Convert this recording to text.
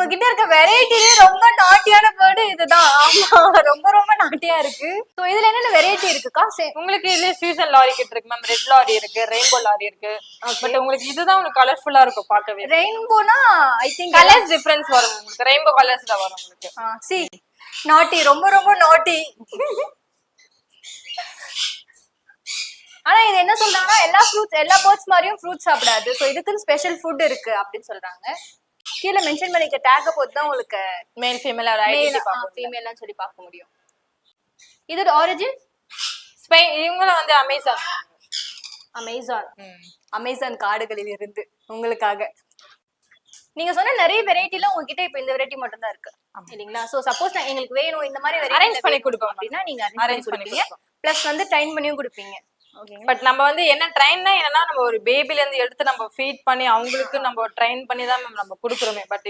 உங்ககிட்ட இருக்க வெரைட்டிலே ரொம்ப நாட்டியான பேர்டு இதுதான். ஆமா, ரொம்ப ரொம்ப நாட்டியா இருக்கு. சோ இதுல என்னென்ன வெரைட்டி இருக்குக்கா? உங்களுக்கு இதுல சீசன் லாரி கிட்ட இருக்கு மேம், ரெட் லாரி இருக்கு, ரெயின்போ லாரி இருக்கு. பட் உங்களுக்கு இதுதான் உங்களுக்கு கலர்ஃபுல்லா இருக்கும் பார்க்கவே. ரெயின்போனா ஐ திங்க் கலர்ஸ் டிஃபரன்ஸ் வரும் உங்களுக்கு, ரெயின்போ கலர்ஸ்ல வரும் உங்களுக்கு. சி நாட்டி, ரொம்ப ரொம்ப நாட்டி. ஆனா இது என்ன சொல்றாங்கன்னா எல்லா ஃப்ரூட்ஸ் எல்லா பேர்ட்ஸ் மாதிரியும் ஃப்ரூட்ஸ் சாப்பிடாது. சோ இதுக்கு ஸ்பெஷல் ஃபுட் இருக்கு அப்படின்னு சொல்றாங்க. கீழே மென்ஷன் பண்ணிக்க டேக்க போட்டு தான் உங்களுக்கு மேல் ஃபீமேல் ஐடென்டிட்டி பார்க்க ஃபீமேல்னு சொல்லி பார்க்க முடியும். இதோட ஆரிஜின் ஸ்பெயின். இவங்க வந்து அமேசான். அமேசான் காடுகளில் இருந்து உங்களுக்காக. நீங்க சொன்ன நிறைய வெரைட்டில உங்ககிட்ட இப்ப இந்த வெரைட்டி மட்டும் தான் இருக்கு இல்லீங்களா? சோ சப்போஸ் எங்களுக்கு வேணும் இந்த மாதிரி வெரைட்டி அரேஞ்ச் பண்ணி கொடுப்போம் அப்படின்னா நீங்க அரேஞ்ச் பண்ணி கொடுப்பீங்க. பிளஸ் வந்து ட்ரைன் பண்ணியும் கொடுப்பீங்க. பட் நம்ம வந்து என்ன ட்ரைன்னா என்னன்னா நம்ம ஒரு பேபில இருந்து எடுத்து நம்ம ஃபீட் பண்ணி அவங்களுக்கு நம்ம ட்ரைன் பண்ணி தான் நம்ம கொடுக்குறோமே. பட்